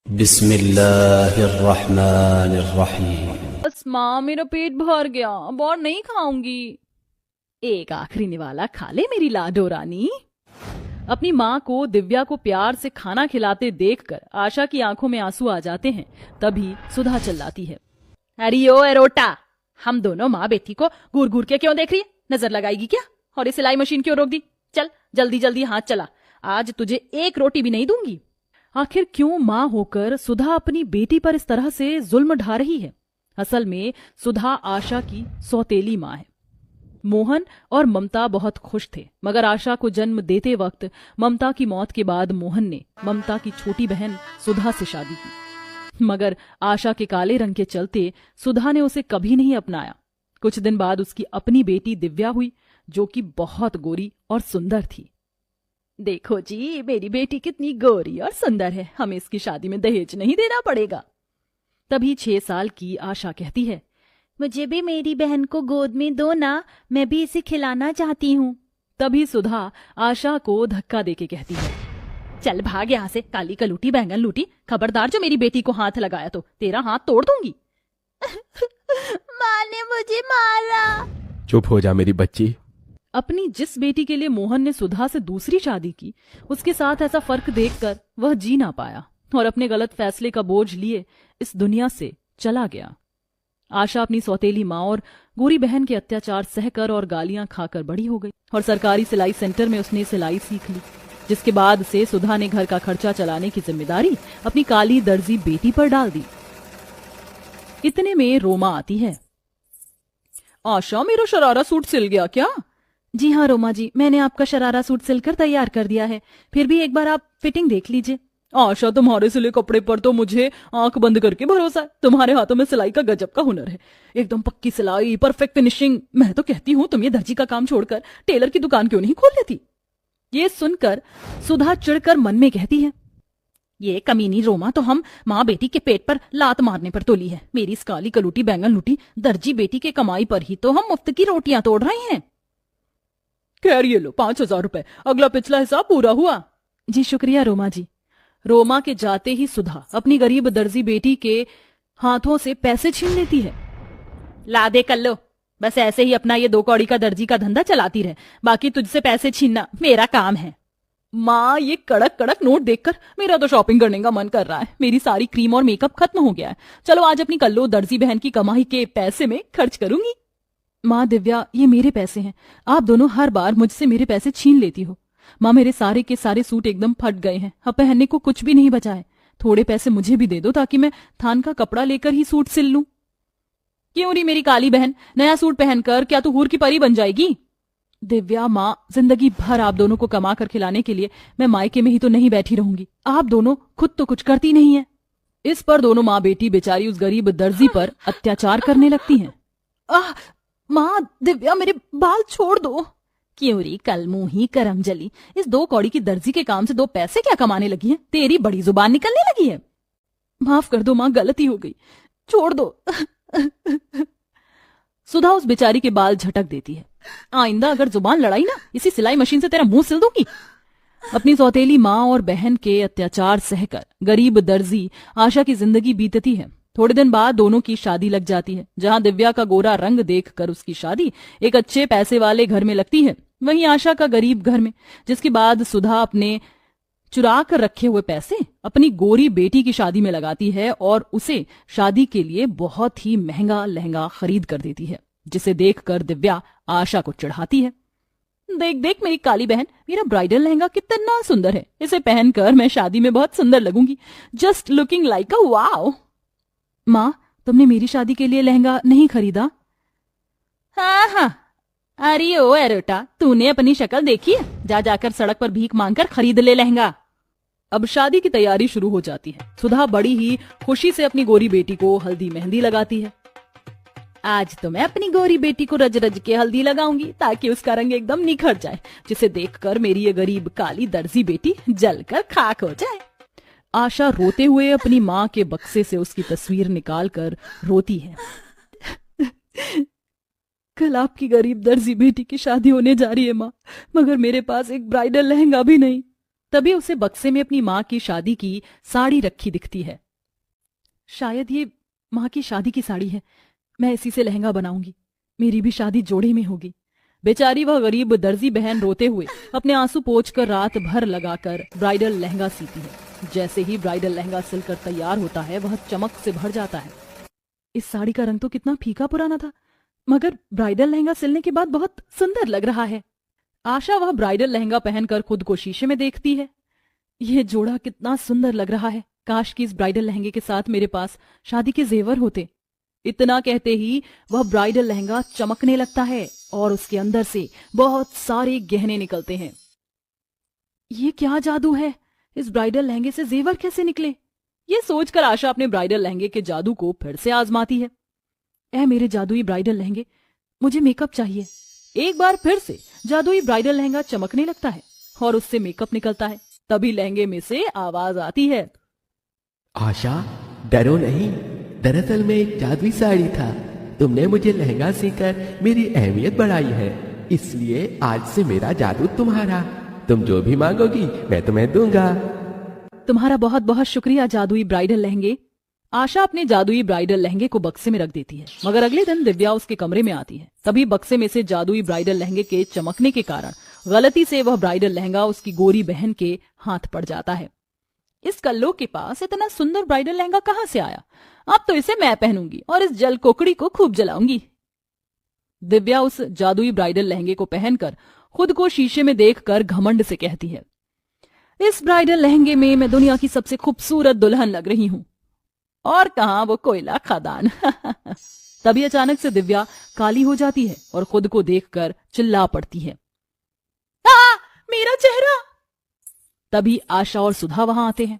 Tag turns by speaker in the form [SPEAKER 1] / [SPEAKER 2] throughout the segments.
[SPEAKER 1] बिस्मिल्लाहिर्रहमानिर्रहीम।
[SPEAKER 2] बस माँ, मेरा पेट भर गया, अब और नहीं खाऊंगी। एक आखिरी निवाला खा ले मेरी लाडो रानी। अपनी माँ को दिव्या को प्यार से खाना खिलाते देखकर आशा की आंखों में आंसू आ जाते हैं। तभी सुधा चिल्लाती है, अरे ओ एरोटा, हम दोनों माँ बेटी को घूर घूर के क्यों देख रही है? नजर लगाएगी क्या? और ये सिलाई मशीन क्यों रोक दी? चल जल्दी जल्दी हाथ चला, आज तुझे एक रोटी भी नहीं दूंगी। आखिर क्यों माँ होकर सुधा अपनी बेटी पर इस तरह से जुल्म ढा रही है? असल में सुधा आशा की सौतेली माँ है। मोहन और ममता बहुत खुश थे, मगर आशा को जन्म देते वक्त ममता की मौत के बाद मोहन ने ममता की छोटी बहन सुधा से शादी की, मगर आशा के काले रंग के चलते सुधा ने उसे कभी नहीं अपनाया। कुछ दिन बाद उसकी अपनी बेटी दिव्या हुई, जो कि बहुत गोरी और सुंदर थी। देखो जी, मेरी बेटी कितनी गोरी और सुंदर है, हमें इसकी शादी में दहेज नहीं देना पड़ेगा। तभी 6 साल की आशा कहती है, मुझे भी मेरी बहन को गोद में दो ना, मैं भी इसे खिलाना चाहती हूँ। तभी सुधा आशा को धक्का देके कहती है, चल भाग यहाँ से, काली कलूटी बैंगन लूटी, खबरदार जो मेरी बेटी को हाथ लगाया तो तेरा हाथ तोड़ दूंगी। माँ ने मुझे मारा।
[SPEAKER 3] चुप हो जा मेरी बच्ची।
[SPEAKER 2] अपनी जिस बेटी के लिए मोहन ने सुधा से दूसरी शादी की, उसके साथ ऐसा फर्क देखकर वह जी ना पाया और अपने गलत फैसले का बोझ लिए इस दुनिया से चला गया। आशा अपनी सौतेली माँ और गोरी बहन के अत्याचार सहकर और गालियां खाकर बड़ी हो गई और सरकारी सिलाई सेंटर में उसने सिलाई सीख ली, जिसके बाद से सुधा ने घर का खर्चा चलाने की जिम्मेदारी अपनी काली दर्जी बेटी पर डाल दी। इतने में रोमा आती है। आशा, मेरा शरारा सूट सिल गया क्या? जी हाँ रोमा जी, मैंने आपका शरारा सूट सिलकर तैयार कर दिया है, फिर भी एक बार आप फिटिंग देख लीजिए। आशा, तुम्हारे सिले कपड़े पर तो मुझे आंख बंद करके भरोसा है। तुम्हारे हाथों में सिलाई का गजब का हुनर है, एकदम पक्की सिलाई, परफेक्ट फिनिशिंग। मैं तो कहती हूँ तुम ये दर्जी का काम छोड़कर टेलर की दुकान क्यों नहीं खोल लेती? ये सुनकर सुधा चिढ़कर मन में कहती है, ये कमीनी रोमा तो हम माँ बेटी के पेट पर लात मारने पर तोली है। मेरी इस काली कलूटी बैंगन लूटी दर्जी बेटी के कमाई पर ही तो हम मुफ्त की रोटियां तोड़ रहे हैं। खैर ये लो 5,000 रुपए, अगला पिछला हिसाब पूरा हुआ। जी शुक्रिया रोमा जी। रोमा के जाते ही सुधा अपनी गरीब दर्जी बेटी के हाथों से पैसे छीन लेती है। ला दे कर लो, बस ऐसे ही अपना ये 2 कौड़ी का दर्जी का धंधा चलाती रहे, बाकी तुझसे पैसे छीनना मेरा काम है। माँ, ये कड़क कड़क नोट देखकर मेरा तो शॉपिंग करने का मन कर रहा है। मेरी सारी क्रीम और मेकअप खत्म हो गया है। चलो आज अपनी कल्लो दर्जी बहन की कमाई के पैसे में खर्च करूंगी। माँ दिव्या, ये मेरे पैसे हैं, आप दोनों हर बार मुझसे मेरे पैसे छीन लेती हो। माँ, मेरे सारे के सारे सूट एकदम फट गए हैं, अब पहनने को कुछ भी नहीं बचा है। थोड़े पैसे मुझे भी दे दो ताकि मैं थान का कपड़ा लेकर ही सूट सिल लूं। क्यों री मेरी काली बहन, नया सूट पहनकर क्या तू हूर की परी बन जाएगी? दिव्या माँ, जिंदगी भर आप दोनों को कमा कर खिलाने के लिए मैं मायके में ही तो नहीं बैठी रहूंगी। आप दोनों खुद तो कुछ करती नहीं है। इस पर दोनों माँ बेटी बेचारी उस गरीब दर्जी पर अत्याचार करने लगती हैं। माँ दिव्या, मेरे बाल छोड़ दो। क्यों री कल मुंह ही करम जली, इस 2 कौड़ी की दर्जी के काम से 2 पैसे क्या कमाने लगी है? तेरी बड़ी जुबान निकलने लगी है। माफ कर दो माँ, गलती हो गई, छोड़ दो। सुधा उस बेचारी के बाल झटक देती है। आइंदा अगर जुबान लड़ाई ना, इसी सिलाई मशीन से तेरा मुंह सिल दूंगी। अपनी सौतेली माँ और बहन के अत्याचार सहकर गरीब दर्जी आशा की जिंदगी बीतती है। थोड़े दिन बाद दोनों की शादी लग जाती है। जहां दिव्या का गोरा रंग देखकर उसकी शादी एक अच्छे पैसे वाले घर में लगती है, वहीं आशा का गरीब घर में, जिसके बाद सुधा अपने चुरा कर रखे हुए पैसे अपनी गोरी बेटी की शादी में लगाती है और उसे शादी के लिए बहुत ही महंगा लहंगा खरीद कर देती है, जिसे देखकर दिव्या आशा को चिढ़ाती है। देख देख मेरी काली बहन, मेरा ब्राइडल लहंगा कितना सुंदर है, इसे पहनकर मैं शादी में बहुत सुंदर लगूंगी, जस्ट लुकिंग लाइक अ वाव। माँ, तुमने मेरी शादी के लिए लहंगा नहीं खरीदा? हाँ हाँ, अरे ओ एरोटा, तूने अपनी शक्ल देखी है? जा जाकर सड़क पर भीख मांगकर खरीद ले लहंगा। अब शादी की तैयारी शुरू हो जाती है। सुधा बड़ी ही खुशी से अपनी गोरी बेटी को हल्दी मेहंदी लगाती है। आज तो मैं अपनी गोरी बेटी को रज रज के हल्दी लगाऊंगी ताकि उसका रंग एकदम निखर जाए, जिसे देखकर मेरी ये गरीब काली दर्जी बेटी जलकर खाक हो जाए। आशा रोते हुए अपनी माँ के बक्से से उसकी तस्वीर निकालकर रोती है। कल आपकी गरीब दर्जी बेटी की शादी होने जा रही है माँ, मगर मेरे पास एक ब्राइडल लहंगा भी नहीं। तभी उसे बक्से में अपनी माँ की शादी की साड़ी रखी दिखती है। शायद ये माँ की शादी की साड़ी है, मैं इसी से लहंगा बनाऊंगी, मेरी भी शादी जोड़े में होगी। बेचारी वह गरीब दर्जी बहन रोते हुए अपने आंसू पोंछकर रात भर लगाकर ब्राइडल लहंगा सीती है। जैसे ही ब्राइडल लहंगा सिलकर तैयार होता है वह चमक से भर जाता है। इस साड़ी का रंग तो कितना फीका पुराना था, मगर ब्राइडल लहंगा सिलने के बाद बहुत सुंदर लग रहा है। आशा वह ब्राइडल लहंगा पहनकर खुद को शीशे में देखती है। यह जोड़ा कितना सुंदर लग रहा है, काश कि इस ब्राइडल लहंगे के साथ मेरे पास शादी के जेवर होते। इतना कहते ही वह ब्राइडल लहंगा चमकने लगता है और उसके अंदर से बहुत सारे गहने निकलते हैं। ये क्या जादू है, इस ब्राइडल लहंगे से जेवर कैसे निकले? ये सोचकर आशा अपने ब्राइडल लहंगे के जादू को फिर से आजमाती है। ऐ मेरे जादुई ब्राइडल लहंगे, मुझे मेकअप चाहिए। एक बार फिर से जादुई ब्राइडल लहंगा चमकने लगता है और उससे मेकअप निकलता है। तभी लहंगे में से आवाज आती है,
[SPEAKER 3] आशा डरो नहीं, दरअसल में एक जादुई साड़ी था। तुमने मुझे लहंगा सीकर मेरी अहमियत बढ़ाई है, इसलिए आज से मेरा जादू तुम्हारा। तुम जो भी मांगोगी मैं तुम्हें दूंगा।
[SPEAKER 2] तुम्हारा बहुत बहुत शुक्रिया जादुई ब्राइडल लहंगे। आशा अपने जादुई ब्राइडल लहंगे को बक्से में रख देती है, मगर अगले दिन दिव्या उसके कमरे में आती है। तभी बक्से में से जादुई ब्राइडल लहंगे के चमकने के कारण गलती से वह ब्राइडल लहंगा उसकी गोरी बहन के हाथ पड़ जाता है। इस कल्लो के पास इतना सुंदर ब्राइडल लहंगा कहां से आया? अब तो इसे मैं पहनूंगी और इस जल कोकड़ी को खूब जलाऊंगी। दिव्या उस जादुई ब्राइडल लहंगे को पहनकर खुद को शीशे में देखकर घमंड से कहती है, इस ब्राइडल लहंगे में मैं दुनिया की सबसे खूबसूरत दुल्हन लग रही हूं, और कहां वो कोयला खदान। तभी अचानक से दिव्या काली हो जाती है और खुद को देखकर चिल्ला पड़ती है, मेरा चेहरा। तभी आशा और सुधा वहां आते हैं।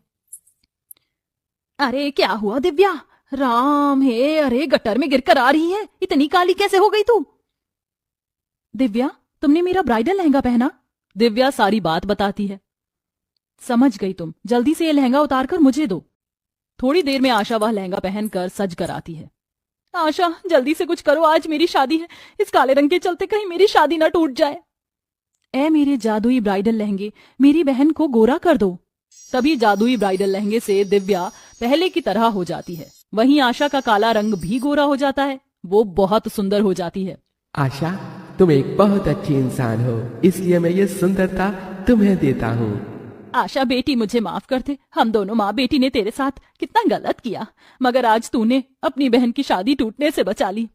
[SPEAKER 2] अरे क्या हुआ दिव्या? राम है, अरे गटर में गिरकर आ रही है, इतनी काली कैसे हो गई तू? दिव्या, तुमने मेरा ब्राइडल लहंगा पहना? दिव्या सारी बात बताती है। समझ गई तुम, जल्दी से ये लहंगा उतारकर मुझे दो। थोड़ी देर में आशा वह लहंगा पहनकर सज कर आती है। आशा जल्दी से कुछ करो, आज मेरी शादी है, इस काले रंग के चलते कहीं मेरी शादी ना टूट जाए। ऐ मेरे जादुई ब्राइडल लहंगे, मेरी बहन को गोरा कर दो। तभी जादुई ब्राइडल लहंगे से दिव्या पहले की तरह हो जाती है। वहीं आशा का काला रंग भी गोरा हो जाता है, वो बहुत सुंदर हो जाती है।
[SPEAKER 3] आशा तुम एक बहुत अच्छी इंसान हो, इसलिए मैं ये सुंदरता तुम्हें देता हूँ।
[SPEAKER 2] आशा बेटी मुझे माफ कर दे, हम दोनों माँ बेटी ने तेरे साथ कितना गलत किया, मगर आज तूने अपनी बहन की शादी टूटने से बचा ली।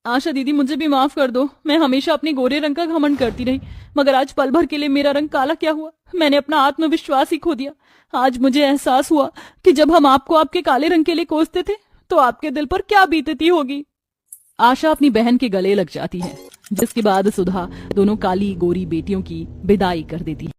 [SPEAKER 2] आशा दीदी मुझे भी माफ कर दो, मैं हमेशा अपने गोरे रंग का घमंड करती रही, मगर आज पल भर के लिए मेरा रंग काला क्या हुआ? मैंने अपना आत्मविश्वास ही खो दिया। आज मुझे एहसास हुआ कि जब हम आपको आपके काले रंग के लिए कोसते थे तो आपके दिल पर क्या बीतती होगी। आशा अपनी बहन के गले लग जाती है, जिसके बाद सुधा दोनों काली गोरी बेटियों की विदाई कर देती है।